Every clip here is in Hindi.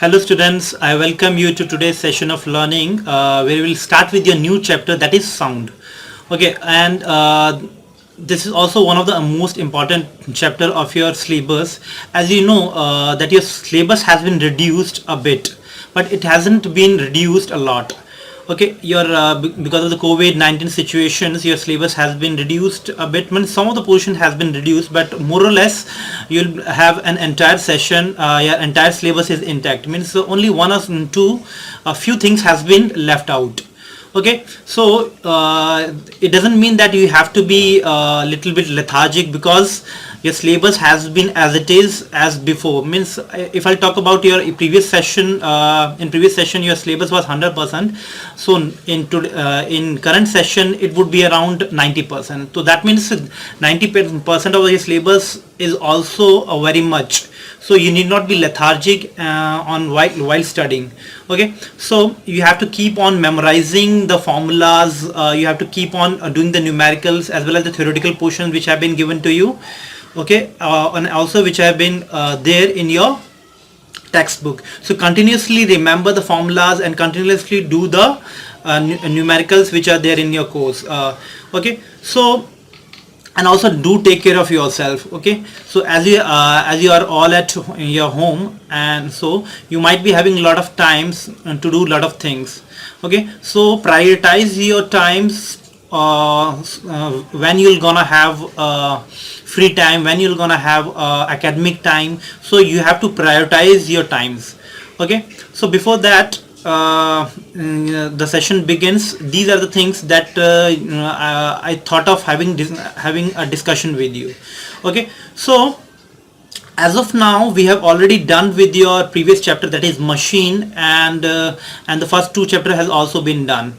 Hello students, I welcome you to today's session of learning where we will start with your new chapter, that is sound. Okay, and this is also one of the most important chapter of your syllabus. As you know that your syllabus has been reduced a bit, but it hasn't been reduced a lot. Okay, your because of the COVID-19 situations, your syllabus has been reduced a bit. Some of the portion has been reduced, but more or less you'll have an entire session. Your entire syllabus is intact. Means only one or two, a few things has been left out. Okay, so it doesn't mean that you have to be a little bit lethargic because your syllabus has been as it is as before. Means if I'll talk about your previous session, in previous session your syllabus was 100%. So in current session it would be around 90%. So that means 90% of your syllabus is also very much. So you need not be lethargic while studying. Okay, so you have to keep on memorizing the formulas. You have to keep on doing the numericals as well as the theoretical portions which have been given to you. Okay, and also which have been there in your textbook. So continuously remember the formulas and continuously do the numericals which are there in your course. Okay, so and also do take care of yourself. Okay, so as you are all at your home, and so you might be having a lot of times to do a lot of things. Okay, so prioritize your times when you're gonna have free time, when you're gonna have academic time. So you have to prioritize your times. Okay, so before that the session begins, these are the things that I thought of having a discussion with you. Okay, so as of now we have already done with your previous chapter, that is machine, and the first two chapter has also been done.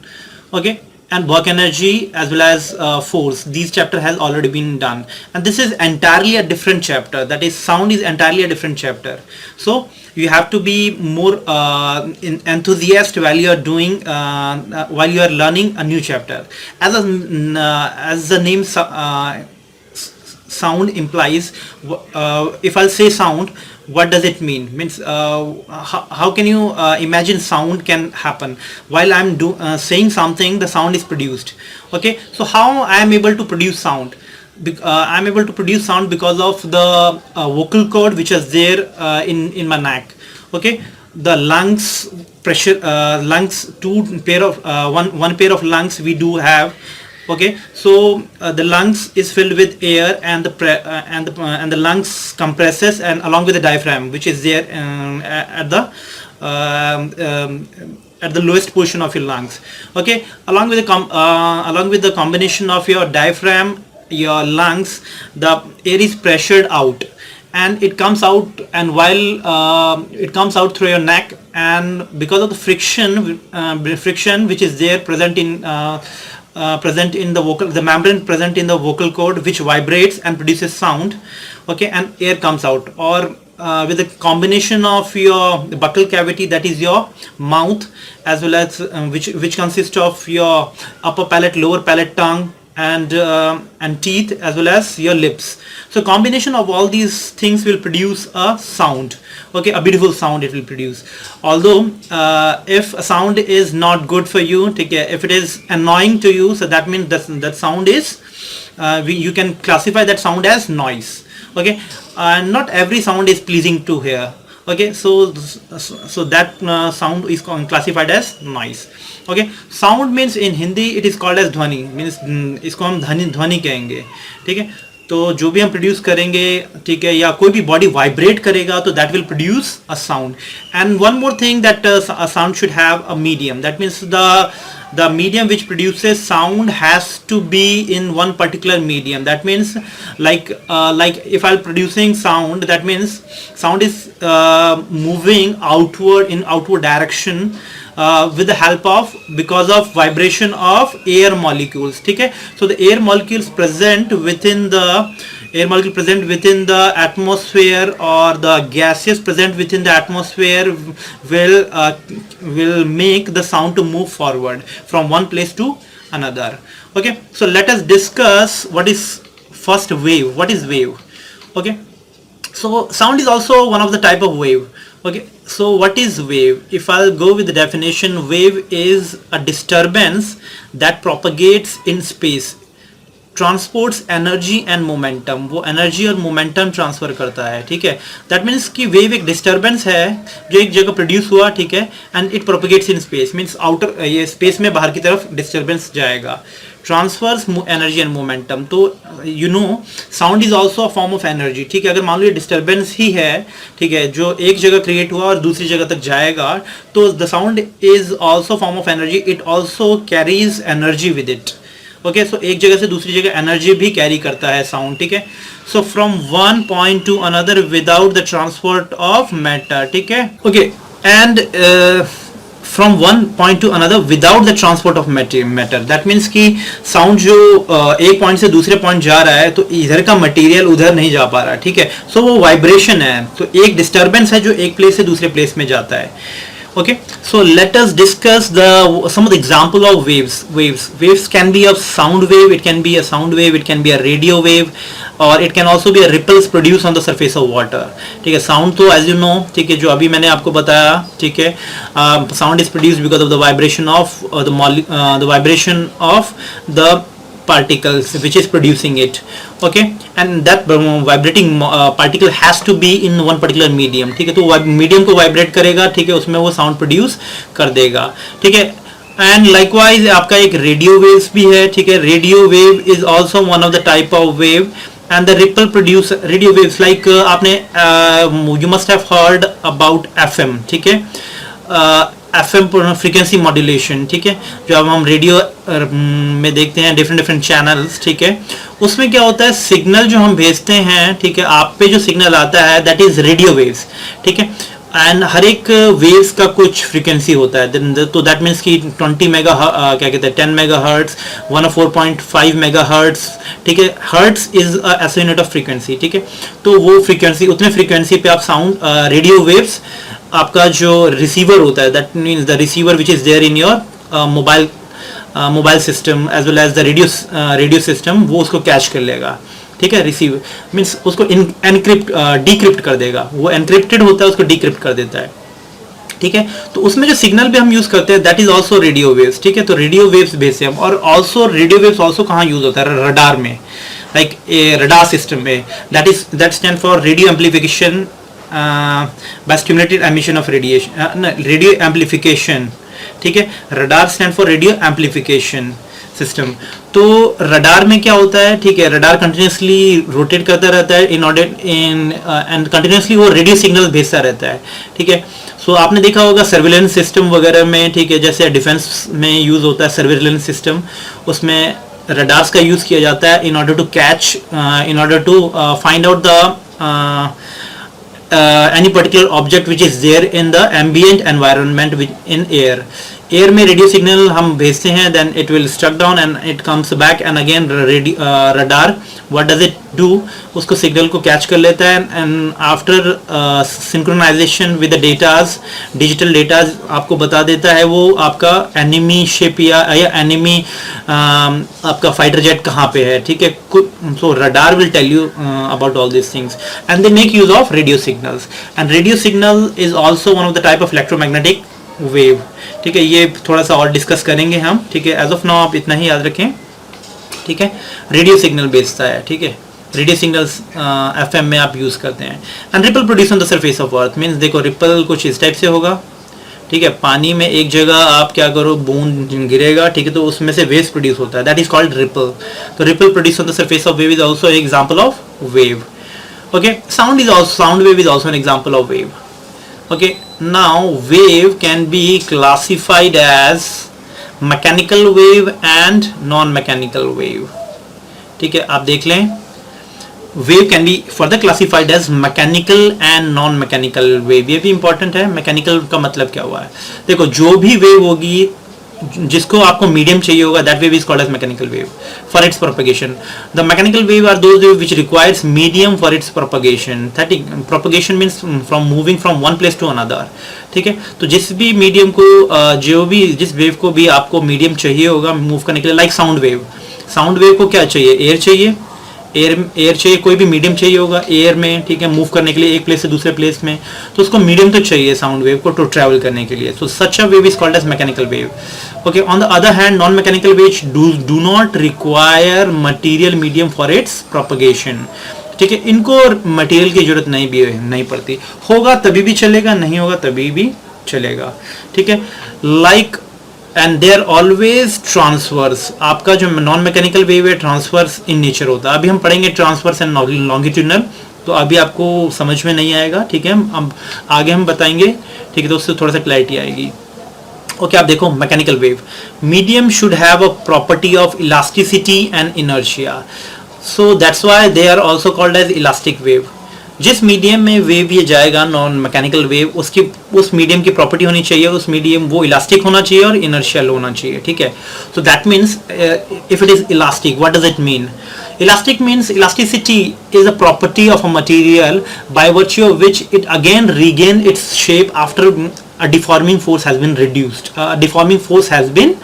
Okay, and work energy as well as force, these chapter has already been done, and this is entirely a different chapter, that is sound is entirely a different chapter. So you have to be more enthusiastic while you are doing while you are learning a new chapter. As the name sound implies, if I'll say sound, what does it mean? Means how can you imagine sound can happen while I'm saying something, the sound is produced. Okay, so how I am able to produce sound? I'm able to produce sound because of the vocal cord which is there in my neck. Okay, the lungs pressure, lungs, one pair of lungs we do have. Okay, so the lungs is filled with air, and the lungs compresses, and along with the diaphragm which is there at the lowest portion of your lungs. Okay, along with the combination of your diaphragm, your lungs, the air is pressured out and it comes out, and while it comes out through your neck, and because of the friction which is there present in the vocal, the membrane present in the vocal cord, which vibrates and produces sound. Okay, and air comes out, or with the combination of your buccal cavity, that is your mouth, as well as which consists of your upper palate, lower palate, tongue, and teeth, as well as your lips. So combination of all these things will produce a sound. Okay, a beautiful sound it will produce. Although if a sound is not good for you, take care, if it is annoying to you, so that means that sound is you can classify that sound as noise. Okay, not every sound is pleasing to hear. Okay, so that sound is classified as noise. Okay, sound means in Hindi it is called as ध्वनि, means इसको हम ध्वनि कहेंगे. ठीक है, तो जो भी हम प्रोड्यूस करेंगे, ठीक है, या कोई भी बॉडी वाइब्रेट करेगा, तो that will produce a sound. And one more thing, that a sound should have a medium. That means the medium which produces sound has to be in one particular medium. That means like if I'm producing sound, that means sound is moving outward in outward direction with the help of, because of vibration of air molecules. Okay, so the air molecules present within the atmosphere, or the gases present within the atmosphere will make the sound to move forward from one place to another. Okay, so let us discuss what is first wave. What is wave? Okay, so sound is also one of the type of wave. Okay, so what is wave? If I'll go with the definition, wave is a disturbance that propagates in space, transports energy and momentum, वो एनर्जी और मोमेंटम ट्रांसफर करता है, ठीक है। दैट मीन्स कि वेव एक डिस्टर्बेंस है जो एक जगह प्रोड्यूस हुआ, ठीक है, and it propagates in space, means outer ये स्पेस में बाहर की तरफ डिस्टर्बेंस जाएगा, ट्रांसफर्स एनर्जी एंड मोमेंटम। तो you know sound is also a form of energy, ठीक है। अगर मान लो ये डिस्टर्बेंस ही है, ठीक है, जो एक जगह क्रिएट हुआ और दूसरी जगह तक जाएगा, तो the sound is also form of energy, it also carries energy with it. Okay, so एक जगह से दूसरी जगह एनर्जी भी कैरी करता है साउंड, ठीक है। So from one point two another without the transport of matter, ठीक है। Okay, and from one point two another without the transport of matter, that means कि साउंड जो एक पॉइंट से दूसरे पॉइंट जा रहा है, तो इधर का मटेरियल उधर नहीं जा पा रहा, ठीक है। सो वो वाइब्रेशन है, तो एक डिस्टर्बेंस है जो एक प्लेस से दूसरे प्लेस में जाता है। Okay, so let us discuss some of the example of waves. Waves can be a sound wave, it can be a sound wave, it can be a radio wave, or it can also be a ripples produced on the surface of water, ठीक है। साउंड तो as you know, ठीक है, जो अभी मैंने आपको बताया, ठीक है, sound is produced because of the vibration of the vibration of the particles which is producing it, okay, and that vibrating particle has to be in one particular medium, ठीक है। तो मीडियम को वाइब्रेट करेगा, ठीक है, उसमें वो साउंड प्रोड्यूस कर देगा, ठीक है। एंड लाइकवाइज आपका एक रेडियो वेव्स भी है, ठीक है। Radio wave is also one of the type of wave, and the ripple produce radio waves like आपने you must have heard about FM, ठीक है, FM फ्रीक्वेंसी मॉड्यूलेशन, ठीक है, जो अब हम रेडियो में देखते हैं डिफरेंट चैनल्स, ठीक है। उसमें क्या होता है, सिग्नल जो हम भेजते हैं, ठीक है, आप पे जो सिग्नल आता है दैट इज रेडियो वेव्स, ठीक है। एंड हर एक वेव्स का कुछ फ्रीक्वेंसी होता है, तो दैट मीन्स कि 20 मेगा क्या कहते हैं 10 मेगा हर्ट्स, 104.5 मेगा हर्ट्स, ठीक है। हर्ट्स इज ऐसा यूनिट ऑफ फ्रीक्वेंसी, ठीक है। तो वो फ्रीक्वेंसी, उतने फ्रीक्वेंसी पे आप साउंड रेडियो वेव्स, आपका जो रिसीवर होता है, that means the receiver which is there in your mobile system as well as the radio system, वो उसको कैच कर लेगा, ठीक है। रिसीव मीन्स उसको एनक्रिप्ट डिक्रिप्ट कर देगा, वो एनक्रिप्टेड होता है उसको डिक्रिप्ट कर देता है, ठीक है। तो उसमें जो सिग्नल भी हम यूज करते हैं that is also radio waves, ठीक है। तो रेडियो वेव्स भेजते हैं, और ऑल्सो रेडियो वेव्स ऑल्सो कहाँ यूज होता है, रडार में, लाइक रडार सिस्टम में, that stand for radio amplification by stimulated emission of radiation, radio amplification, ठीक है। Radar stand for radio amplification system. तो रडार में क्या होता है, ठीक है, रडार कंटिन्यूसली रोटेट करता रहता है एंड कंटिन्यूसली वो रेडियो सिग्नल भेजता रहता है, ठीक है। सो आपने देखा होगा सर्विलेंस सिस्टम वगैरह में, ठीक है, जैसे डिफेंस में यूज होता है सर्विलेंस सिस्टम, उसमें रडार्स का यूज किया जाता है in order to catch, in order to find out the any particular object which is there in the ambient environment in air. Air में रेडियो सिग्नल हम भेजते हैं, then it will struck down and it comes back and again radar what does it do, उसको सिग्नल को कैच कर लेता है and after synchronization with the datas, digital datas आपको बता देता है वो आपका एनिमी शिप या एनिमी आपका फाइटर जेट कहाँ पे है, ठीक है। So radar will tell you about all this things and they make use of radio signals, and radio signal is also one of the type of electromagnetic wave, ठीक है। ये थोड़ा सा और डिस्कस करेंगे हम, ठीक है। एज ऑफ नाउ आप इतना ही याद रखें, ठीक है। रेडियो सिग्नल भेजता है, ठीक है, रेडियो सिग्नल्स FM में आप यूज करते हैं। And ripple produce on the surface of earth, means देखो रिपल कुछ इस टाइप से होगा, ठीक है। पानी में एक जगह आप क्या करो, बूंद गिरेगा, ठीक है, तो उसमें से वेव्स प्रोड्यूस होता है, दैट इज कॉल्ड रिपल। तो ripple produce on the surface of wave is also example of wave, okay. Sound wave is also an example of wave, okay। Now wave can be classified as mechanical wave and non-mechanical wave, ठीक है। आप देख लें, wave can be further classified as mechanical and non-mechanical wave, ये भी important है। mechanical का मतलब क्या हुआ है, देखो जो भी wave होगी जिसको आपको मीडियम चाहिए होगा, that wave is called as mechanical wave for its propagation. The mechanical wave are those wave which requires medium for its propagation. That propagation means from moving from one place to another, ठीक है। तो जिस भी मीडियम को जिस वेव को भी आपको मीडियम चाहिए होगा मूव करने के लिए, लाइक साउंड वेव को क्या चाहिए, एयर चाहिए, एयर चाहिए, कोई भी मीडियम चाहिए होगा एयर में, ठीक है, मूव करने के लिए एक प्लेस से दूसरे प्लेस में, तो उसको मीडियम तो चाहिए साउंड वेव को टू ट्रैवल करने के लिए. So such a wave is called as mechanical wave. Okay, on the other hand non mechanical wave do not require material medium for its propagation. ठीक है, इनको मटेरियल की जरूरत नहीं पड़ती. होगा तभी भी चलेगा, नहीं होगा तभी भी चलेगा. ठीक है, like and they're always transverse. आपका जो नॉन मैकेनिकल वेव है ट्रांसवर्स इन नेचर होता है. अभी हम पढ़ेंगे ट्रांसवर्स एंड लॉन्गिट्यूडनल, तो अभी आपको समझ में नहीं आएगा. ठीक है, अब आगे हम बताएंगे. ठीक है, तो उससे थोड़ा सा क्लैरिटी आएगी. ओके, आप देखो mechanical wave. Medium should have a property of elasticity and inertia. So that's why they are also called as elastic wave. जिस मीडियम में वेव ये जाएगा नॉन मैकेनिकल वेव, उसकी उस मीडियम की प्रॉपर्टी होनी चाहिए, उस मीडियम वो इलास्टिक होना चाहिए और इनर्शियल होना चाहिए. ठीक है, सो that means if it is elastic, what does it mean? Elastic means elasticity is a property of a material by virtue of which it again regain its shape after a deforming force has been reduced. Deforming force has been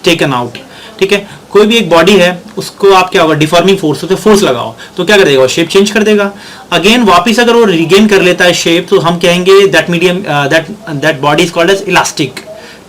taken out. ठीक है, कोई भी एक बॉडी है उसको आप क्या होगा, डिफॉर्मिंग फोर्स, उसे फोर्स लगाओ तो क्या कर देगा, शेप चेंज कर देगा. अगेन वापस अगर वो रिगेन कर लेता है शेप, तो हम कहेंगे that medium that body is called as elastic.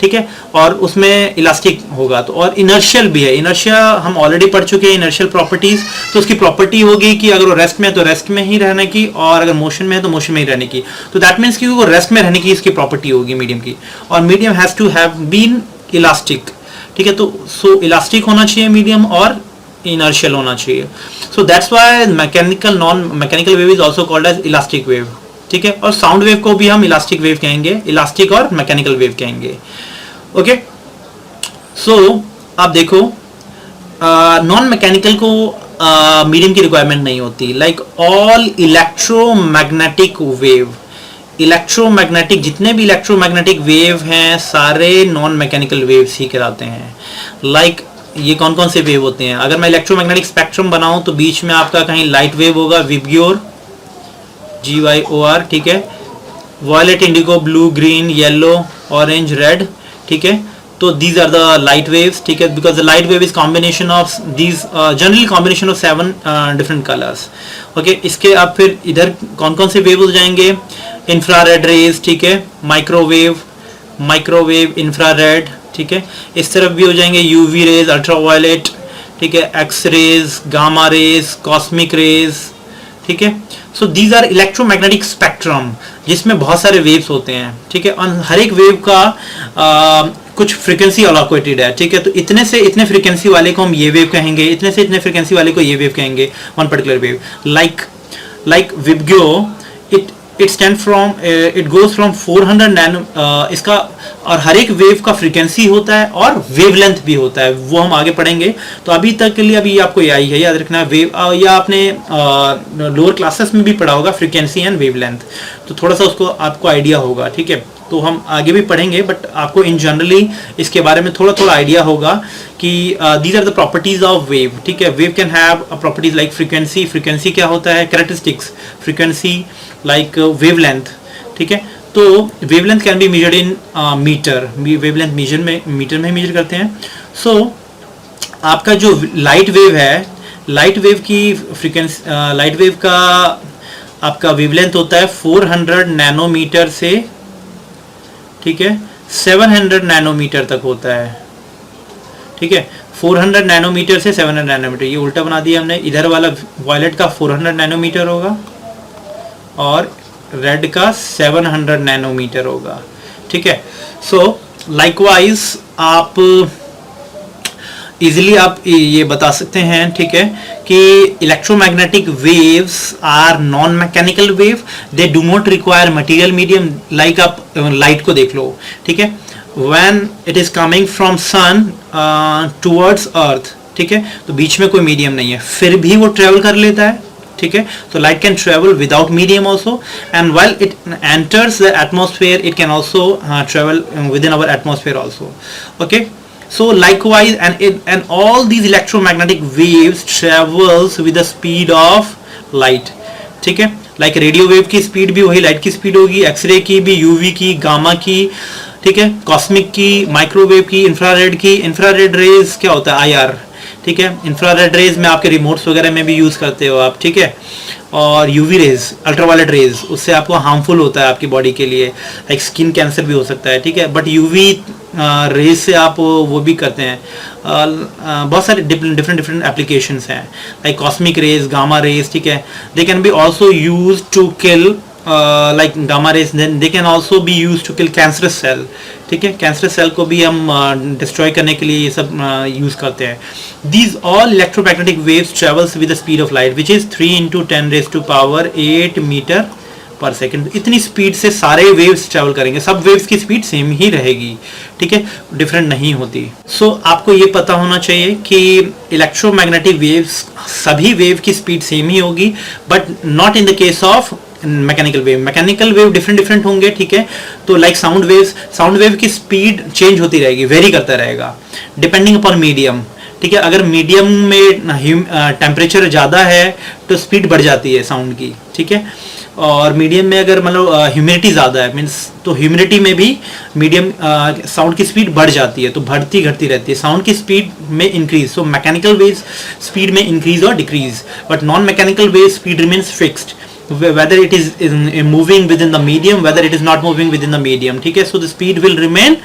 ठीक है, और उसमें इलास्टिक होगा. तो और इनर्शियल भी है. इनर्शिया हम ऑलरेडी पढ़ चुके हैं, इनर्शियल प्रॉपर्टीज. तो उसकी प्रॉपर्टी होगी कि अगर वो रेस्ट में है तो रेस्ट में ही रहने की, और अगर मोशन में है तो मोशन में ही रहने की. तो दैट मीन्स कि वो रेस्ट में रहने की इसकी प्रॉपर्टी होगी मीडियम की. और medium has to have been elastic. ठीक है, तो सो इलास्टिक होना चाहिए मीडियम और इनर्शियल होना चाहिए. So that's why mechanical non mechanical wave is also called as elastic wave. ठीक है, और साउंड वेव को भी हम इलास्टिक वेव कहेंगे, इलास्टिक और मैकेनिकल वेव कहेंगे. ओके, सो आप देखो नॉन मैकेनिकल को मीडियम की रिक्वायरमेंट नहीं होती. Like all electromagnetic wave, electromagnetic जितने भी इलेक्ट्रोमैग्नेटिक वेव हैं सारे नॉन मैकेनिकल वेव्स ही कहलाते हैं. लाइक ये कौन कौन से वेव होते हैं? अगर मैं इलेक्ट्रोमैग्नेटिक स्पेक्ट्रम बनाऊं तो बीच में आपका कहीं लाइट वेव होगा, विबग्योर, GYOR. ठीक है, violet, indigo, blue, green, yellow, orange, red. ठीक है, तो these are the light waves. ठीक है, because the light wave is combination of these generally combination of 7 different colors. okay, इसके अब फिर इधर कौन कौन से वेव हो जाएंगे? Infrared rays. ठीक है, माइक्रोवेव, इंफ्रारेड. ठीक है, इस तरफ भी हो जाएंगे यूवी रेज, अल्ट्रावायलेट. ठीक है, X rays, gamma rays, cosmic rays. ठीक है, so these are electromagnetic spectrum जिसमें बहुत सारे वेव्स होते हैं. ठीक है, और हर एक वेव का कुछ फ्रीक्वेंसी अलोकेटेड है. ठीक है, तो इतने से इतने फ्रीक्वेंसी वाले को हम ये वेव कहेंगे, इतने से इतने फ्रीक्वेंसी वाले को ये वेव कहेंगे, वन पर्टिकुलर वेव. लाइक विबग्यो, it stand from, it goes from 400 nano. इसका और हर एक वेव का फ्रीक्वेंसी होता है और वेवलेंथ भी होता है, वो हम आगे पढ़ेंगे. तो अभी तक के लिए अभी आपको यही है याद रखना. वेव या आपने लोअर क्लासेस में भी पढ़ा होगा फ्रीक्वेंसी एंड वेवलेंथ, तो थोड़ा सा उसको आपको आइडिया होगा. ठीक है, तो हम आगे भी पढ़ेंगे, बट आपको इन जनरली इसके बारे में थोड़ा थोड़ा आइडिया होगा कि these are the properties of wave. ठीक है, wave can have properties like frequency क्या होता है, कैरेक्टरिस्टिक्स, फ्रीक्वेंसी लाइक वेवलेंथ. ठीक है, तो wavelength can be measured in metre. Wavelength metre में मेजर करते हैं. सो आपका जो लाइट वेव है, लाइट वेव की फ्रीक्वेंसी, लाइट वेव का आपका वेवलेंथ होता है 400 नैनोमीटर से, ठीक है, 700 नैनोमीटर तक होता है. ठीक है, 400 नैनोमीटर से 700 नैनोमीटर, ये उल्टा बना दिया हमने. इधर वाला वायलेट का 400 नैनोमीटर होगा और रेड का 700 नैनोमीटर होगा. ठीक है, सो लाइकवाइज आप इजीली आप ये बता सकते हैं. ठीक है, कि electromagnetic waves are non mechanical wave, they do not require material medium. Like आप लाइट को देख लो. ठीक है, when it is coming from sun towards earth, ठीक है, तो बीच में कोई मीडियम नहीं है, फिर भी वो ट्रेवल कर लेता है. ठीक है, so light can travel without medium also, and while it enters the atmosphere it can also travel within our atmosphere also. Okay, so likewise and all these electromagnetic waves travels with the speed of light. ठीक है, like रेडियो वेव की स्पीड भी वही लाइट की स्पीड होगी, एक्सरे की भी, यूवी की, गामा की, ठीक है, कॉस्मिक की, माइक्रोवेव की, इंफ्रारेड की. इंफ्रारेड रेज क्या होता है, IR. ठीक है। इंफ्रारेड रेज में आपके रिमोट्स वगैरह में भी यूज़ करते हो आप, ठीक है। और यूवी रेज, अल्ट्रावायलेट रेज, उससे आपको हार्मफुल होता है आपकी बॉडी के लिए, लाइक स्किन कैंसर भी हो सकता है, ठीक है। बट यूवी रेज से आप वो भी करते हैं, बहुत सारे डिफरेंट एप्लीकेशंस हैं, like cosmic rays, gamma rays, ठीक है। They can be also use to kill like gamma rays, then they can also be used to kill cancerous cell, ठीक है। कैंसरस सेल को भी हम डिस्ट्रॉय करने के लिए ये सब यूज करते हैं। These all electromagnetic waves travels with the speed of light which is 3 into 10 raised to power 8 metre per second. इतनी स्पीड से सारे वेव्स ट्रैवल करेंगे, सब वेव्स की स्पीड सेम ही रहेगी, ठीक है, डिफरेंट नहीं होती। सो आपको ये पता होना चाहिए कि इलेक्ट्रोमैग्नेटिक वेव्स, सभी वेव की स्पीड सेम ही होगी, but not in the case of mechanical wave. Mechanical wave different होंगे, ठीक है। तो लाइक साउंड वेव की स्पीड चेंज होती रहेगी, वेरी करता रहेगा डिपेंडिंग अपॉन मीडियम, ठीक है। अगर मीडियम में टेम्परेचर ज़्यादा है तो स्पीड बढ़ जाती है साउंड की, ठीक है। और मीडियम में अगर मतलब ह्यूमिडिटी ज़्यादा है मीन्स, तो ह्यूमिडिटी में भी मीडियम साउंड की स्पीड बढ़ जाती है, तो बढ़ती घटती रहती है साउंड की स्पीड में increase. So mechanical wave speed में इंक्रीज और decrease, but non mechanical wave speed remains fixed whether it is moving within the medium, whether it is not moving within the medium, ठीक है। So the speed will remain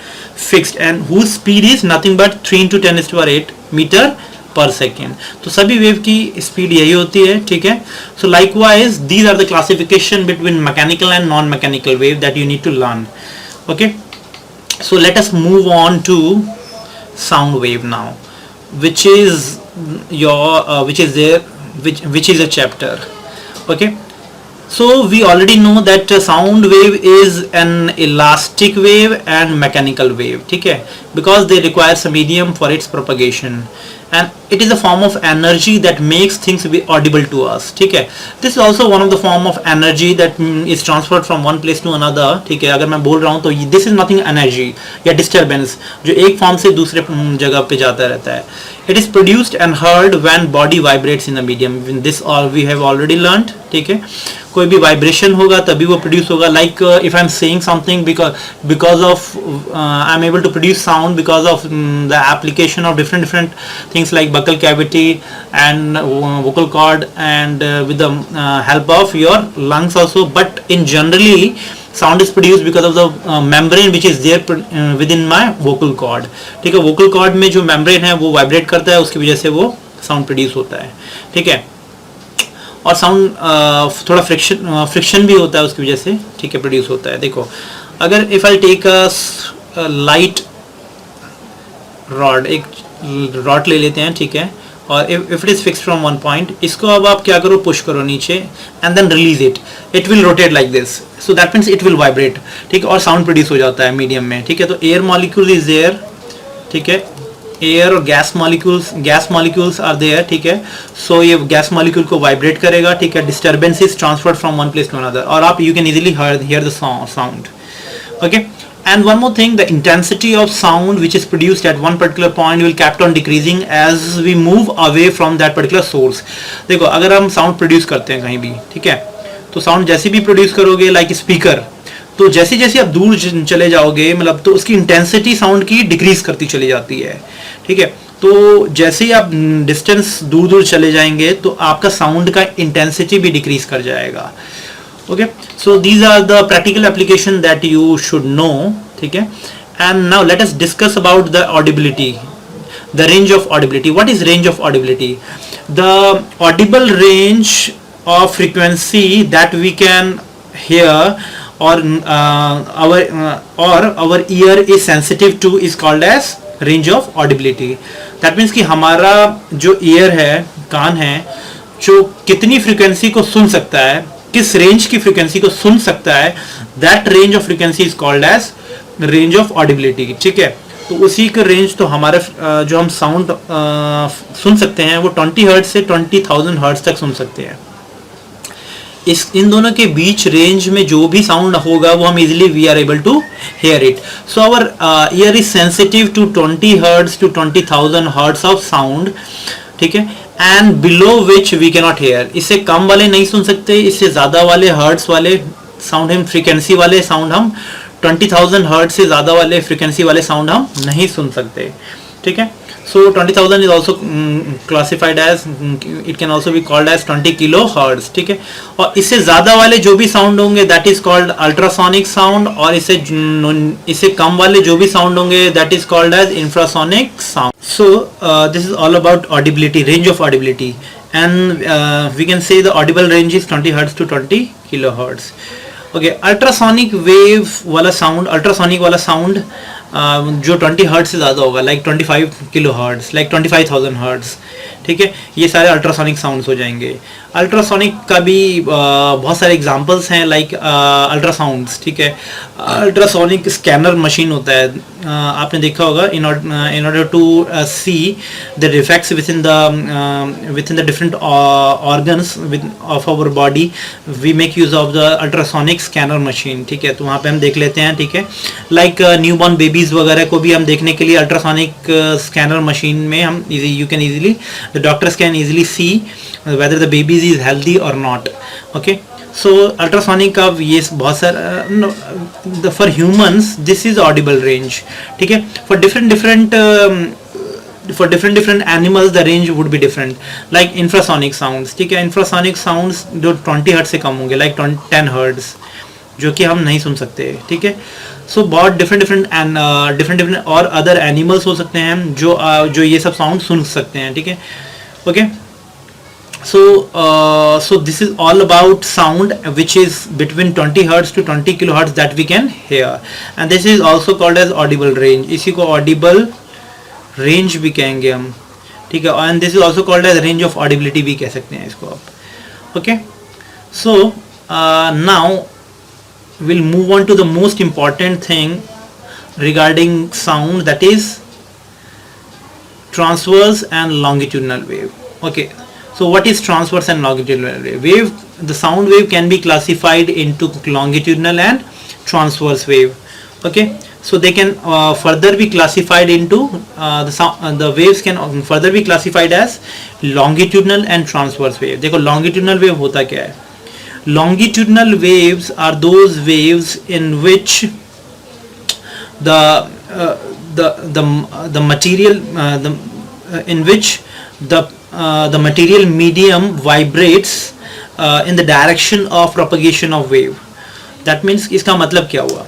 fixed and whose speed is nothing but 3 into 10 to the 8 metre per second. तो सभी वेव की स्पीड यही होती है, ठीक है। So likewise these are the classification between mechanical and non mechanical wave that you need to learn, okay. So let us move on to sound wave now, which is a chapter, okay. So we already know that sound wave is an elastic wave and mechanical wave, ठीक है, because they require some medium for its propagation and it is a form of energy that makes things be audible to us, ठीक है। This is also one of the form of energy that is transferred from one place to another, ठीक है। अगर मैं बोल रहा हूँ तो this is nothing energy या disturbance जो एक फॉर्म से दूसरे जगह पे जाता रहता है। It is produced and heard when body vibrates in the medium. This all we have already learned, ठीक है। कोई भी वाइब्रेशन होगा तभी वो प्रोड्यूस होगा, like if I am saying something because of I am able to produce sound because of the application of different things like buccal cavity and vocal cord and with the help of your lungs also, but in generally sound is produced because of the membrane which is there within my vocal cord, ठीक है। vocal cord में जो membrane है वो वाइब्रेट करता है, उसकी वजह से वो साउंड प्रोड्यूस होता है, ठीक है। और साउंड थोड़ा फ्रिक्शन भी होता है उसकी वजह से, ठीक है, प्रोड्यूस होता है। देखो अगर if I take a light rod, एक रॉड ले लेते हैं, ठीक है, और if it is fixed from one point, इसको अब आप क्या करो, पुश करो नीचे and then release it, it will rotate like this, so that means it will vibrate, ठीक है, और साउंड प्रोड्यूस हो जाता है मीडियम में, ठीक है। तो एयर मॉलिक्यूल इज देयर, ठीक है, एयर और गैस मॉलिक्यूल्स आर देयर, ठीक है। सो ये गैस मॉलिक्यूल को वाइब्रेट करेगा, ठीक है, disturbance is transferred from one place to another, और आप you can easily hear the sound, okay. And one more thing, the intensity of sound which is produced at one particular point will kept on decreasing as we move away from that particular source. देखो अगर हम साउंड प्रोड्यूस करते हैं कहीं भी, ठीक है, तो साउंड जैसे भी प्रोड्यूस करोगे लाइक स्पीकर, तो जैसे जैसे आप दूर चले जाओगे मतलब तो उसकी इंटेंसिटी साउंड की डिक्रीज करती चली जाती है, ठीक है। तो जैसे ही आप डिस्टेंस दूर चले जाएंगे तो आपका साउंड का इंटेंसिटी भी डिक्रीज कर जाएगा, okay. So these are the practical application that you should know, ठीक है। And now let us discuss about the audibility, the range of audibility. What is range of audibility? The audible range of frequency that we can hear or our ear is sensitive to is called as range of audibility. That means कि हमारा जो ear है, कान है, जो कितनी फ्रीक्वेंसी को सुन सकता है, किस रेंज की फ्रीक्वेंसी को सुन सकता है, that range of frequency is called as range of audibility, ठीक है। तो उसी का रेंज तो हमारे जो हम साउंड सुन सकते हैं वो 20 हर्ट्ज से 20,000 हर्ट्ज तक सुन सकते हैं। इन दोनों के बीच रेंज में जो भी साउंड होगा वो हम easily we are able to hear it. So our ear is sensitive to 20 hertz to 20,000 hertz of sound, ठीक है, and below which we can not hear. इससे कम वाले नहीं सुन सकते, इससे ज़्यादा वाले हर्ट्स वाले साउंड हम, फ्रीक्वेंसी वाले साउंड हम 20,000 हर्ट्स से ज़्यादा वाले फ्रीक्वेंसी वाले साउंड हम नहीं सुन सकते, ठीक है। So 20,000 is also classified as, it can also be called as 20 kilohertz, ठीक है. और इससे ज़्यादा वाले जो भी साउंड होंगे that is called ultrasonic sound, और इससे कम वाले जो भी साउंड होंगे that is called as infrasonic sound. So this is all about audibility, range of audibility, and we can say the audible range is 20 hertz to 20 kilohertz. Okay, ultrasonic wave वाला साउंड, अल्ट्रासोनिक वाला साउंड जो 20 हर्ट्ज से ज़्यादा होगा, like 25 kilo hertz, like 25,000 hertz, ठीक है, ये सारे अल्ट्रासोनिक साउंड्स हो जाएंगे. अल्ट्रासोनिक का भी बहुत सारे एग्जांपल्स हैं, लाइक अल्ट्रासाउंड्स, ठीक है. अल्ट्रासोनिक स्कैनर मशीन होता है, आपने देखा होगा. In order to see the defects within the different organs of our body, we make use of the ultrasonic scanner machine, ठीक है. तो वहाँ पे हम देख लेते हैं, ठीक है. लाइक न्यूबॉर्न बेबीज़ वगैरह को भी हम देखने के लिए अल्ट्रासोनिक स्कैनर मशीन में हम you can easily, the doctors can easily see whether the baby is healthy or not. Okay, so ultrasonic का ये बहुत सारा, for humans this is audible range, ठीक है. for different animals the range would be different, like infrasonic sounds, ठीक है. infrasonic sounds जो 20 हर्ट्ज से कम होंगे, like 10 हर्ट्ज, जो कि हम नहीं सुन सकते, ठीक है. सो बहुत डिफरेंट और अदर एनिमल्स हो सकते हैं जो ये सब साउंड सुन सकते हैं, ठीक है. Okay, so this is all about sound which is between 20 hertz to 20 kilohertz that we can hear, and this is also called as audible range. इसी को audible range भी कहेंगे हम, ठीक है. and this is also called as range of audibility भी कह सकते हैं इसको आप. okay, so now we'll move on to the most important thing regarding sound, that is transverse and longitudinal wave. okay, so what is transverse and longitudinal wave? The sound wave can be classified into longitudinal and transverse wave. okay, so they can further be classified into the waves can further be classified as longitudinal and transverse wave. देखो longitudinal wave होता क्या है? Longitudinal waves are those waves in which the material in which the material medium vibrates in the direction of propagation of wave. That means इसका मतलब क्या हुआ?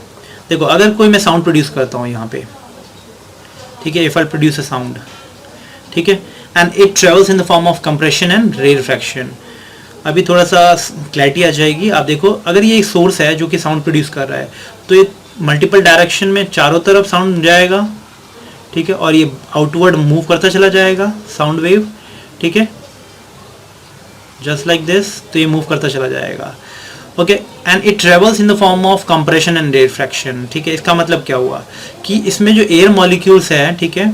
देखो, अगर कोई मैं साउंड प्रोड्यूस करता हूँ यहाँ पे, ठीक है, if I produce a sound, ठीक है, and it travels in the form of compression and rarefaction. अभी थोड़ा सा क्लैरिटी आ जाएगी. आप देखो, अगर ये एक सोर्स है जो कि साउंड प्रोड्यूस कर रहा है, तो ये मल्टीपल डायरेक्शन में चारों तरफ साउंड जाएगा, ठीक है, और ये आउटवर्ड मूव करता चला जाएगा साउंड वेव, ठीक है, जस्ट लाइक दिस. तो ये मूव करता चला जाएगा. Okay, and it travels in the form of compression and refraction, ठीक है. इसका मतलब क्या हुआ कि इसमें जो एयर मॉलिक्यूल्स है, ठीक है,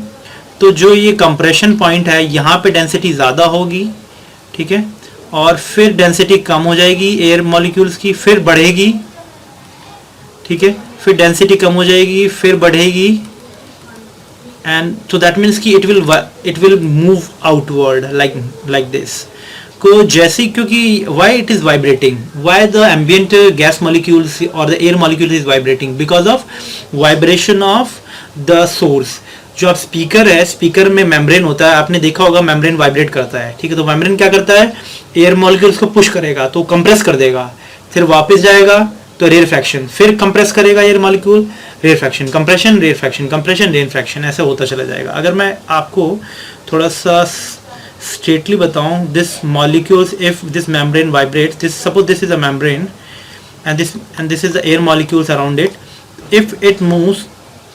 तो जो ये कंप्रेशन पॉइंट है, यहाँ पे डेंसिटी ज़्यादा होगी, ठीक है, और फिर डेंसिटी कम हो जाएगी एयर मॉलिक्यूल्स की, फिर बढ़ेगी, ठीक है, फिर डेंसिटी कम हो जाएगी, फिर बढ़ेगी, एंड so that means कि it will move outward like this. को जैसे, क्योंकि why it is vibrating, why the ambient gas molecules or the air molecule is vibrating, because of vibration of the source. जो आप स्पीकर है, स्पीकर में मेम्ब्रेन होता है, आपने देखा होगा मेम्ब्रेन वाइब्रेट करता है, ठीक है. तो मेम्ब्रेन क्या करता है? एयर मॉलिक्यूल्स को पुश करेगा तो कंप्रेस कर देगा, फिर वापस जाएगा तो रेरफैक्शन, फिर कंप्रेस करेगा एयर मॉलिक्यूल, रेरफैक्शन, कंप्रेशन, रेरफैक्शन, कंप्रेशन, रेरफैक्शन, ऐसे होता चला जाएगा. अगर मैं आपको थोड़ा सा स्ट्रेटली बताऊं, this molecules, if this membrane vibrates, this suppose this is a membrane and this is the air molecules around it, if it moves,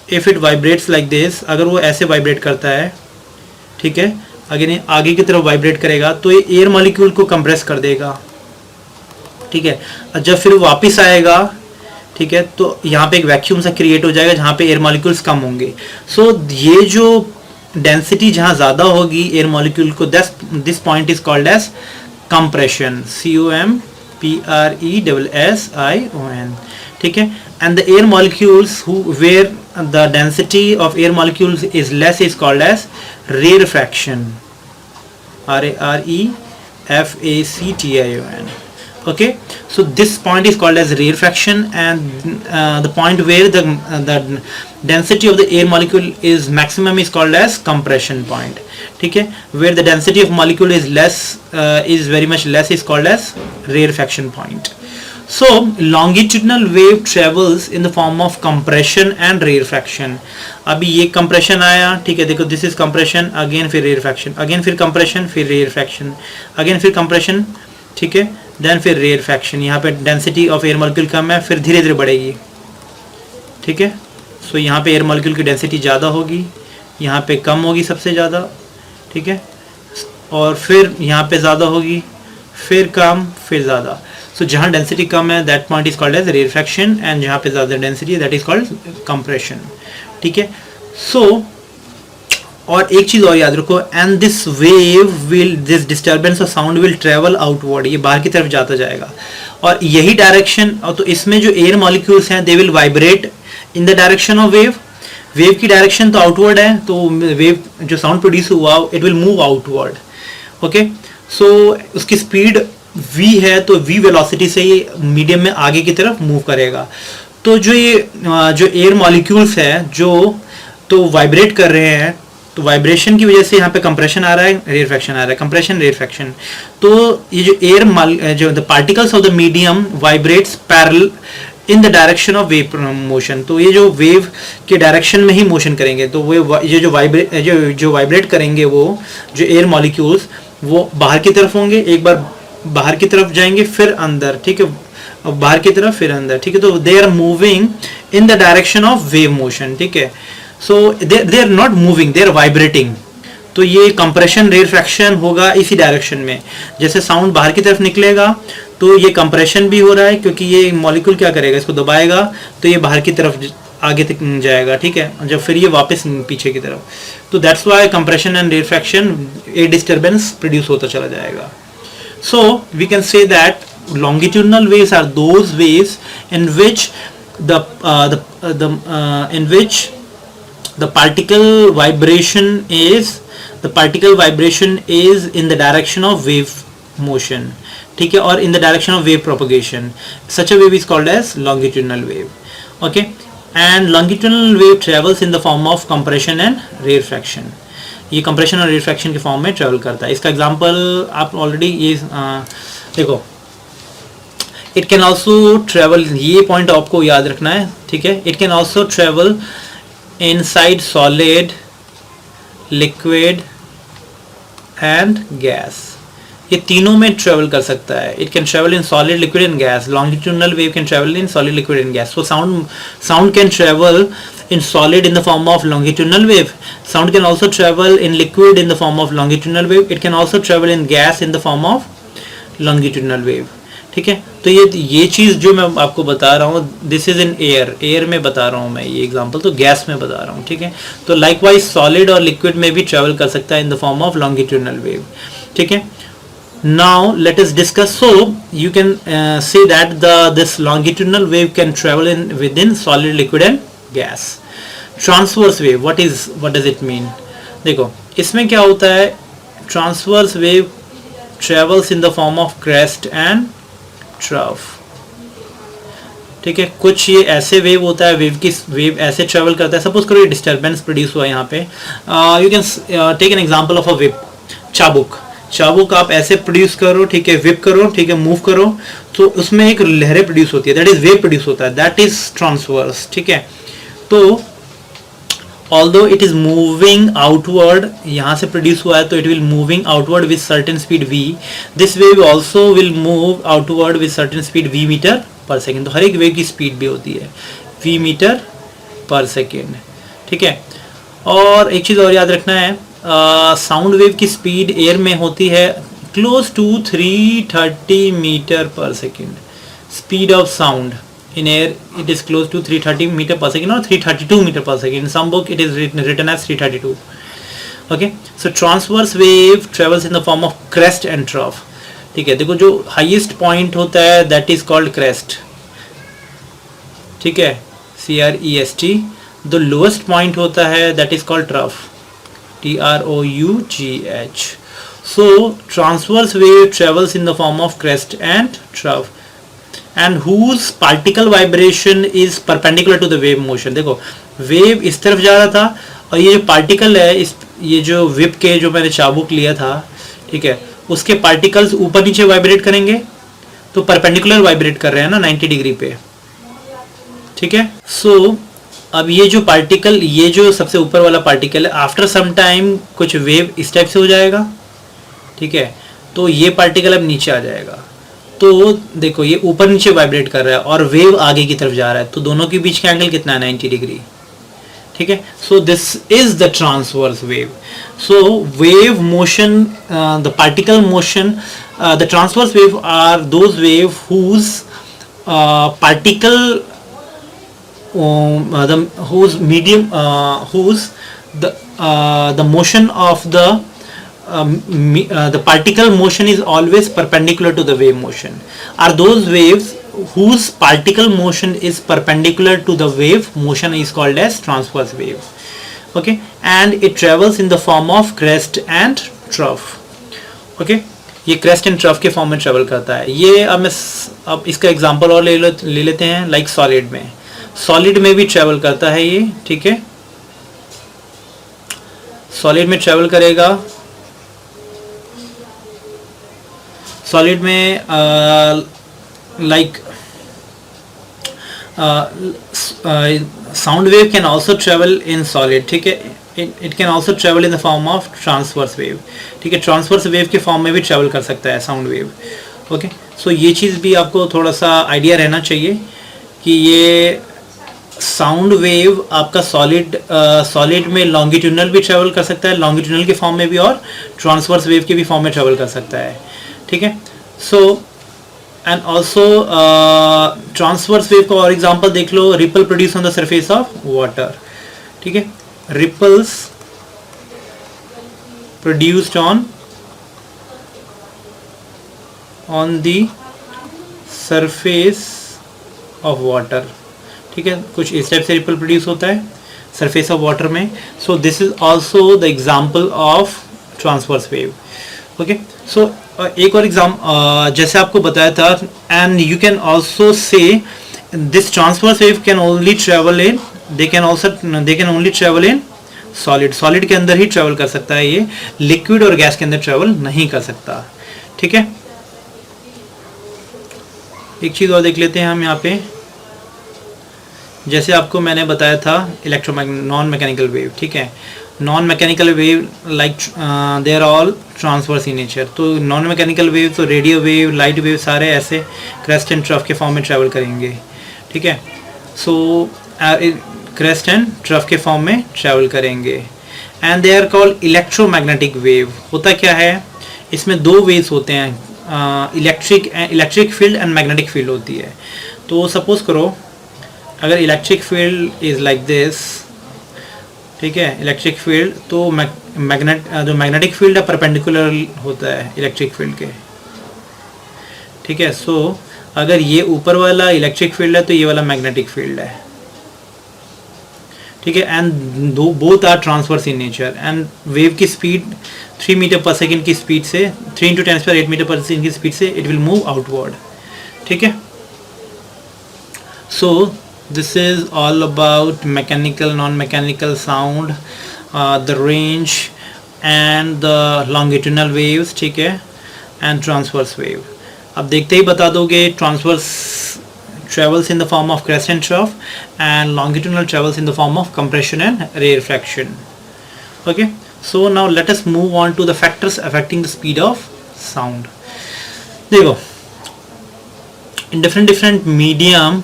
if it vibrates like this, अगर वो ऐसे वाइब्रेट करता है, ठीक है, अगर ये आगे की तरफ वाइब्रेट करेगा तो ये एयर मॉलिक्यूल को कंप्रेस कर देगा, ठीक है. जब फिर वापस आएगा, ठीक है, तो यहाँ पे एक वैक्यूम सा क्रिएट हो जाएगा जहाँ पे एयर मॉलिक्यूल्स कम होंगे. सो ये जो डेंसिटी जहाँ ज़्यादा होगी एयर मॉलिक्यूल को, this point is called as compression, COMPRESSION, ठीक है. and the air molecules where the density of air molecules is less is called as rarefaction, RAREFACTION. Okay, so this point is called as rarefaction, and the point where the density of the air molecule is maximum is called as compression point. ठीक है, where the density of molecule is less, is very much less, is called as rarefaction point. So longitudinal wave travels in the form of compression and rarefaction. अभी ये compression आया, ठीक है, देखो this is compression, again फिर rarefaction, again फिर compression, फिर rarefaction, again फिर compression, ठीक है, देन फिर रेयरफैक्शन. यहाँ पे डेंसिटी ऑफ एयर मॉलिक्यूल कम है, फिर धीरे धीरे बढ़ेगी. ठीक है, सो यहाँ पे एयर मॉलिक्यूल की डेंसिटी ज़्यादा होगी, यहाँ पे कम होगी सबसे ज़्यादा. ठीक है, और फिर यहाँ पे ज़्यादा होगी, फिर कम, फिर ज़्यादा. सो जहाँ डेंसिटी कम है that point is called as rarefaction, and जहाँ पे ज़्यादा density that is called compression. ठीक है, सो और एक चीज और याद रखो, and this wave will, this disturbance of sound will travel outward, ये बाहर की तरफ जाता जाएगा. और यही डायरेक्शन, और तो इसमें जो एयर मॉलिक्यूल्स हैं they will vibrate in the direction of wave. Wave की डायरेक्शन तो आउटवर्ड है, तो वेव जो साउंड प्रोड्यूस हुआ it will move outward. Okay, so उसकी स्पीड v है, तो v वेलोसिटी से ये मीडियम में आगे की तरफ मूव करेगा. तो जो ये जो एयर मॉलिक्यूल्स है जो तो वाइब्रेट कर रहे हैं, तो वाइब्रेशन की वजह से यहाँ पे कंप्रेशन आ रहा है, रेयरफैक्शन आ रहा है, कंप्रेशन रेयरफैक्शन. तो ये जो एयर जो the particles of the medium vibrates parallel in the direction of wave motion. तो ये जो वेव के डायरेक्शन में ही मोशन करेंगे, तो वो ये जो वाइब्रेट करेंगे, वो जो एयर मॉलिक्यूल्स वो बाहर की तरफ होंगे, एक बार बाहर की तरफ जाएंगे, फिर अंदर. ठीक है, बाहर की तरफ फिर अंदर. ठीक है, तो they are moving in the direction of wave motion. ठीक है, so they are not moving, they are vibrating. तो ये कंप्रेशन रेयरफैक्शन होगा इसी डायरेक्शन में. जैसे साउंड बाहर की तरफ निकलेगा तो ये कंप्रेशन भी हो रहा है, क्योंकि ये मॉलिक्यूल क्या करेगा, इसको दबाएगा तो ये बाहर की तरफ आगे तक जाएगा. ठीक है, जब फिर ये वापस पीछे की तरफ. तो that's why compression and rarefaction, a disturbance produce होता चला जाएगा. So we can say that longitudinal waves are those waves in which the particle vibration is in the direction of wave motion. ठीक है, और in the direction of wave propagation. Such a wave is called as longitudinal wave. Okay, and longitudinal wave travels in the form of compression and rarefaction. ये compression और rarefaction के फॉर्म में ट्रेवल करता है. इसका एग्जाम्पल आप ऑलरेडी ये देखो, इट कैन ऑल्सो ट्रेवल, ये पॉइंट आपको याद रखना है. ठीक है, it can also travel inside solid, liquid and gas. ये तीनों में ट्रेवल कर सकता है. It can travel in solid, liquid and gas. Longitudinal wave can travel in solid, liquid and gas. So sound can travel in solid in the form of longitudinal wave. Sound can also travel in liquid in the form of longitudinal wave. It can also travel in gas in the form of longitudinal wave. ठीक है, तो ये चीज़ जो मैं आपको बता रहा हूँ, दिस इज इन एयर में बता रहा हूँ मैं ये एग्जांपल, तो गैस में बता रहा हूँ. ठीक है, तो लाइकवाइज सॉलिड और लिक्विड में भी ट्रेवल कर सकता है इन the form of longitudinal wave. ठीक है, now let us discuss. So you can say that this longitudinal wave can travel within solid, liquid and gas. Transverse wave, what does it mean? देखो, इसमें क्या होता है, transverse wave travels in the form of crest and trough. ठीक है, कुछ ये ऐसे वेव होता है, वेव ऐसे ट्रेवल करता है. सपोज करो ये डिस्टर्बेंस प्रोड्यूस हुआ यहाँ पे. You can take an example of a whip, चाबुक आप ऐसे प्रोड्यूस करो. ठीक है, विप करो, ठीक है, मूव करो, तो उसमें एक लहरें प्रोड्यूस होती है, दैट इज वेव प्रोड्यूस होता है, दैट इज ट्रांसवर्स. ठीक है, तो although it is moving outward, यहाँ से प्रोड्यूस हुआ है तो it will moving outward with certain speed v. This wave also will move outward with certain speed v meter per second. तो हर एक वेव की स्पीड भी होती है v मीटर पर सेकेंड. ठीक है, और एक चीज़ और याद रखना है, साउंड वेव की स्पीड एयर में होती है close to 330 metre per second. Speed of sound in air it is close to 330 meter per second or 332 meter per second. In some book it is written as 332. Okay, so transverse wave travels in the form of crest and trough. ठीक है, देखो जो highest point होता है that is called crest. ठीक है, CREST. the lowest point होता है that is called trough, TROUGH. So transverse wave travels in the form of crest and trough, and whose particle vibration is perpendicular to the wave motion. देखो वेव इस तरफ जा रहा था और ये जो पार्टिकल है, इस ये जो विप के जो मैंने चाबुक लिया था, ठीक है, उसके पार्टिकल्स ऊपर नीचे वाइब्रेट करेंगे, तो परपेंडिकुलर वाइब्रेट कर रहे हैं ना 90 डिग्री पे, ठीक है. सो अब ये जो पार्टिकल, ये जो सबसे ऊपर वाला पार्टिकल है, आफ्टर सम टाइम कुछ वेव इस टाइप से हो जाएगा, ठीक है, तो ये पार्टिकल अब नीचे आ जाएगा. तो देखो ये ऊपर नीचे वाइब्रेट कर रहा है और वेव आगे की तरफ जा रहा है, तो दोनों के बीच का एंगल कितना है, 90 डिग्री, ठीक है. So this is the transverse wave. So wave motion, the particle motion, the transverse wave are those wave whose particle whose medium, whose the motion of the particle motion is always perpendicular to the wave motion, are those waves whose particle motion is perpendicular to the wave motion is called as transverse wave. Okay, and it travels in the form of crest and trough. Okay, ये crest and trough के फॉर्म में ट्रेवल करता है. ये अब इसका एग्जांपल और ले लेते हैं. लाइक सॉलिड में, सॉलिड में भी ट्रेवल करता है ये, ठीक है. सॉलिड में ट्रेवल करेगा. सॉलिड में like sound wave can also travel in solid, ठीक है. It can also travel in the form of transverse wave, ठीक है. ट्रांसवर्स वेव के फॉर्म में भी ट्रेवल कर सकता है साउंड वेव. ओके, सो ये चीज़ भी आपको थोड़ा सा आइडिया रहना चाहिए कि ये साउंड वेव आपका सॉलिड में लॉन्गिट्यूडनल भी ट्रेवल कर सकता है, लॉन्गिट्यूडनल के फॉर्म में भी, और ट्रांसवर्स वेव के भी फॉर्म में ट्रेवल कर सकता है, ठीक है. So and also transverse wave का और एग्जांपल देख लो. Ripple produce on the surface of water, ठीक है. Ripples produced on the surface of water, ठीक है. कुछ इस टाइप से रिपल प्रोड्यूस होता है सरफेस ऑफ वाटर में. So this is also the example of transverse wave. Okay, so एक और जैसे आपको बताया था, and you can also say this transverse wave can only travel in, they can only travel in solid. Solid के अंदर ही ट्रेवल कर सकता है ये, लिक्विड और गैस के अंदर ट्रेवल नहीं कर सकता, ठीक है. एक चीज़ और देख लेते हैं हम यहाँ पे. जैसे आपको मैंने बताया था नॉन मैकेनिकल वेव, ठीक है. Non mechanical wave like they are all transverse in nature. तो नॉन मैकेनिकल वेव तो रेडियो वेव, लाइट वेव सारे ऐसे क्रेस्ट एंड ट्रफ के फॉर्म में ट्रैवल करेंगे, ठीक है. सो क्रेस्ट एंड ट्रफ के फॉर्म में ट्रैवल करेंगे, and they are called electromagnetic wave. होता क्या है, इसमें दो वेव्स होते हैं, electric field and magnetic field होती है. तो सपोज करो अगर electric field is like this, ठीक है, इलेक्ट्रिक फील्ड, तो जो मैग्नेटिक फील्ड है परपेंडिकुलर होता है इलेक्ट्रिक फील्ड के, ठीक है. सो अगर ये ऊपर वाला इलेक्ट्रिक फील्ड है तो ये वाला मैग्नेटिक फील्ड है, ठीक है. And both are transverse in nature, and wave की स्पीड 3 मीटर पर सेकेंड की स्पीड से, 3 × 10⁸ मीटर पर सेकेंड की स्पीड से इट विल मूव आउटवर्ड, ठीक है. सो this is all about mechanical, non-mechanical sound, the range and the longitudinal waves, ठीक है, and transverse wave. अब देखते ही बता दोगे. transverse travels in the form of crest and trough, and longitudinal travels in the form of compression and rarefaction. Okay, so now let us move on to the factors affecting the speed of sound. देखो, in different medium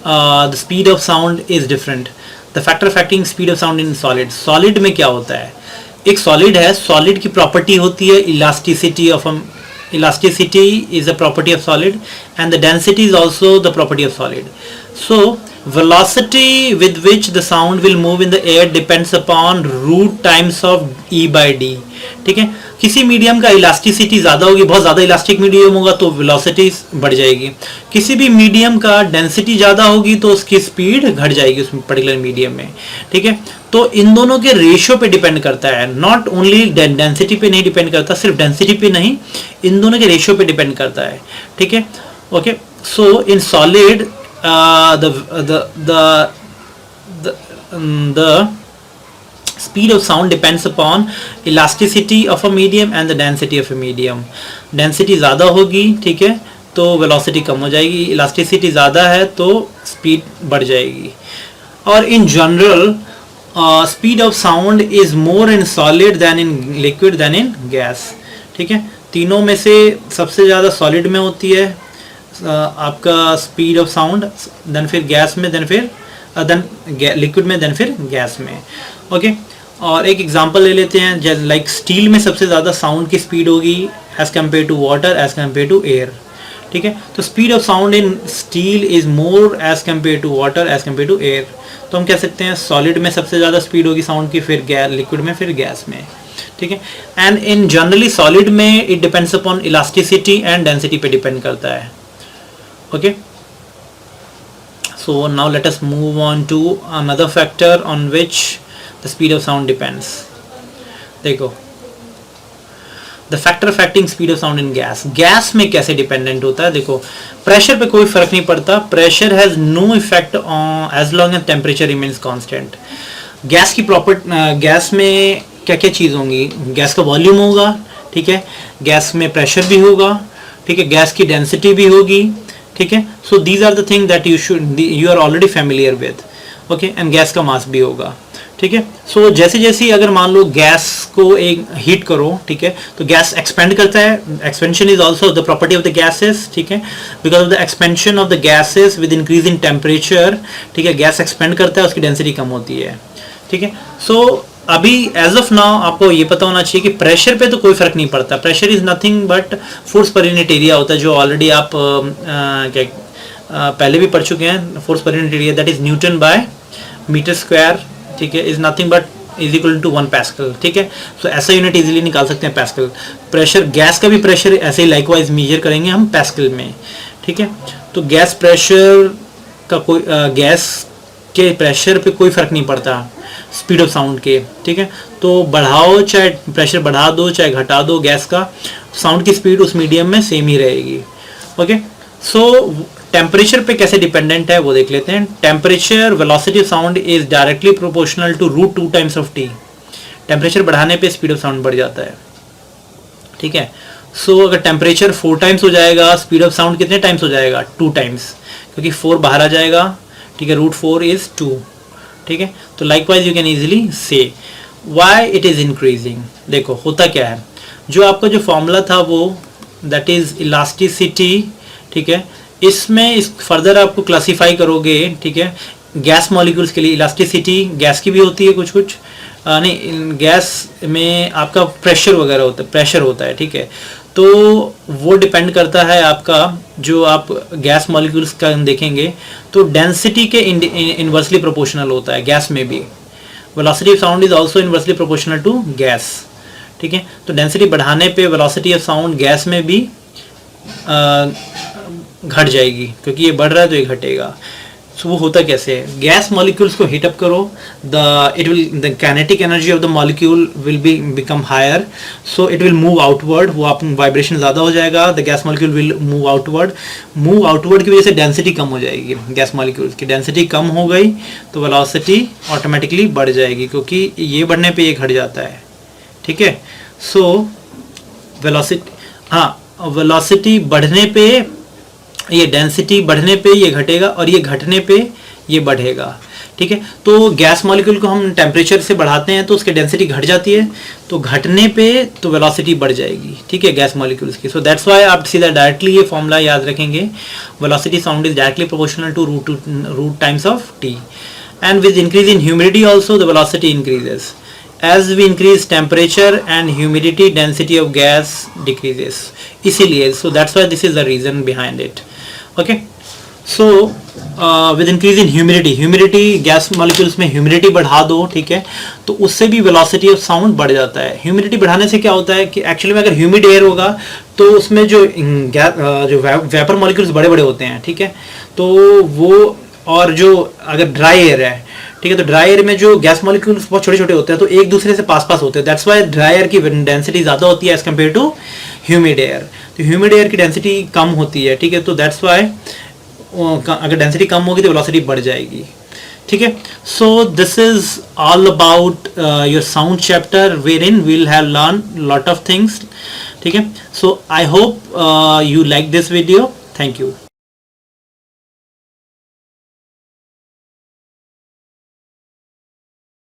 the speed of sound is different. The factor affecting speed of sound in solid. Solid में क्या होता है, एक solid है, solid की property होती है elasticity of elasticity is a property of solid, and the density is also the property of solid. So velocity with which the sound will move in the air depends upon root times of E by D. ठीक है, किसी मीडियम का इलास्टिसिटी ज़्यादा होगी, बहुत ज़्यादा इलास्टिक मीडियम होगा तो वेलोसिटी बढ़ जाएगी, किसी भी मीडियम का डेंसिटी ज़्यादा होगी तो उसकी स्पीड घट जाएगी उस पर्टिकुलर मीडियम में. ठीक है, तो इन दोनों के रेशियो पे डिपेंड करता है, नॉट ओनली डेंसिटी पे नहीं डिपेंड करता, सिर्फ डेंसिटी पे नहीं, इन दोनों के रेशियो पे डिपेंड करता है. ठीक है, okay. So in solid the speed of sound depends upon elasticity of a medium and the density of a medium. Density ज़्यादा होगी, ठीक है, तो velocity कम हो जाएगी, elasticity ज़्यादा है तो speed बढ़ जाएगी. और in general speed of sound is more in solid than in liquid than in gas. ठीक है, तीनों में से सबसे ज़्यादा solid में होती है आपका स्पीड ऑफ साउंड, देन फिर गैस में, देन फिर लिक्विड में, देन फिर गैस में. ओके, और एक एग्जांपल ले लेते हैं. लाइक स्टील में सबसे ज़्यादा साउंड की स्पीड होगी as compare to water, as compare to air. ठीक है, तो speed of sound in steel is more as compare to water, as compare to air. तो हम कह सकते हैं सॉलिड में सबसे ज़्यादा स्पीड होगी साउंड की, फिर लिक्विड में, फिर गैस में. ठीक है, एंड इन जनरली सॉलिड में it depends upon elasticity and density पे डिपेंड करता है. Okay, so now let us move on to another factor on which the speed of sound depends. देखो, the factor affecting speed of sound in gas में कैसे डिपेंडेंट होता है. देखो, प्रेशर पे कोई फर्क नहीं पड़ता, pressure has no effect on as long as temperature remains constant. Gas की गैस में क्या क्या चीज़ होंगी, गैस का वॉल्यूम होगा, ठीक है, गैस में प्रेशर भी होगा, ठीक है, गैस की डेंसिटी भी होगी. ठीक है, so these are the thing that you are already familiar with. Okay, and gas का मास भी होगा. ठीक है, सो जैसे जैसे अगर मान लो गैस को एक हीट करो, ठीक है, तो गैस एक्सपेंड करता है. Expansion is also the property of the gases. ठीक है, because of the expansion of the gases with increase in temperature, ठीक है, गैस एक्सपेंड करता है, उसकी डेंसिटी कम होती है. ठीक है, सो अभी एज ऑफ नाउ आपको ये पता होना चाहिए कि प्रेशर पे तो कोई फर्क नहीं पड़ता. Pressure is nothing but force per unit area होता है, जो ऑलरेडी आप पहले भी पढ़ चुके हैं. Force per unit area that is newton by metre square. ठीक है, is nothing but is equal to 1 pascal. ठीक है, सो ऐसा यूनिट इजीली निकाल सकते हैं पास्कल. प्रेशर, गैस का भी प्रेशर ऐसे ही लाइकवाइज मेजर करेंगे हम पास्कल में. ठीक है, तो गैस प्रेशर का कोई गैस के प्रेशर पे कोई फर्क नहीं पड़ता स्पीड ऑफ साउंड के. ठीक है, तो बढ़ाओ, चाहे प्रेशर बढ़ा दो चाहे घटा दो गैस का, साउंड की स्पीड उस मीडियम में सेम ही रहेगी. ओके, सो टेम्परेचर पे कैसे डिपेंडेंट है वो देख लेते हैं. Temperature velocity of sound is directly proportional to root 2 times of T. Temperature बढ़ाने पे स्पीड ऑफ साउंड बढ़ जाता है. ठीक है, सो अगर टेम्परेचर 4 टाइम्स हो जाएगा, स्पीड ऑफ साउंड कितने टाइम्स हो जाएगा, 2 टाइम्स, क्योंकि 4 बाहर आ जाएगा. ठीक है, रूट 4 इज 2. ठीक है, तो लाइकवाइज यू कैन इजीली से व्हाई इट इज इंक्रीजिंग. देखो होता क्या है, जो आपका जो फॉर्मूला था वो दैट इज इलास्टिसिटी. ठीक है, इसमें इस फर्दर आपको क्लासीफाई करोगे. ठीक है, गैस मॉलिक्यूल्स के लिए इलास्टिसिटी गैस की भी होती है, कुछ कुछ नहीं, गैस में आपका प्रेशर वगैरह होता है, प्रेशर होता है. ठीक है, तो वो डिपेंड करता है आपका, जो आप गैस मॉलिक्यूल्स का देखेंगे तो डेंसिटी के इनवर्सली प्रोपोर्शनल होता है. गैस में भी velocity of sound is also inversely proportional to gas. ठीक है, तो डेंसिटी बढ़ाने पे वेलोसिटी ऑफ साउंड गैस में भी घट जाएगी, क्योंकि ये बढ़ रहा है तो ये घटेगा. सो वो होता कैसे है, गैस मॉलिक्यूल्स को हीट अप करो, the kinetic energy of the molecule will become higher, so it will move outward. वो आप वाइब्रेशन ज़्यादा हो जाएगा, the gas molecule will move outward की वजह से डेंसिटी कम हो जाएगी. गैस मॉलिक्यूल्स की डेंसिटी कम हो गई तो वेलोसिटी ऑटोमेटिकली बढ़ जाएगी, क्योंकि ये बढ़ने पे ये घट जाता है. ठीक है, सो वेलोसिटी बढ़ने पे ये, डेंसिटी बढ़ने पे ये घटेगा और ये घटने पे ये बढ़ेगा. ठीक है, तो गैस मॉलिक्यूल को हम टेम्परेचर से बढ़ाते हैं तो उसकी डेंसिटी घट जाती है, तो घटने पे तो वेलोसिटी बढ़ जाएगी. ठीक है, गैस मॉलिक्यूल्स की. सो दैट्स व्हाई आप सीधा डायरेक्टली ये फॉर्मूला याद रखेंगे, velocity sound is directly proportional to root times of T. And with increase in humidity also the velocity increases. As we increase temperature and humidity, density of gas decreases. इसीलिए, so that's why this is the reason behind it. Okay, so with increase in humidity gas molecules में ह्यूमिडिटी बढ़ा दो, ठीक है, तो उससे भी वेलोसिटी ऑफ साउंड बढ़ जाता है। ह्यूमिडिटी बढ़ाने से क्या होता है कि एक्चुअली में अगर ह्यूमिड एयर होगा तो उसमें जो वेपर मॉलिक्यूल्स बड़े बड़े होते हैं, ठीक है, तो वो, और जो अगर ड्राई एयर है, ठीक है, तो ड्राई एयर में जो गैस मॉलिक्यूल्स बहुत छोटे छोटे होते हैं तो एक दूसरे से पास पास होते हैं। दैट्स वाई ड्राई एयर की डेंसिटी ज़्यादा होती है as compare to humid air. तो ह्यूमिड एयर की डेंसिटी कम होती है, ठीक है, तो दैट्स वाई अगर डेंसिटी कम होगी तो वेलोसिटी बढ़ जाएगी, ठीक है। So this is all about your sound chapter where in we'll have learn lot of things, ठीक है। So I hope you like this video. Thank you.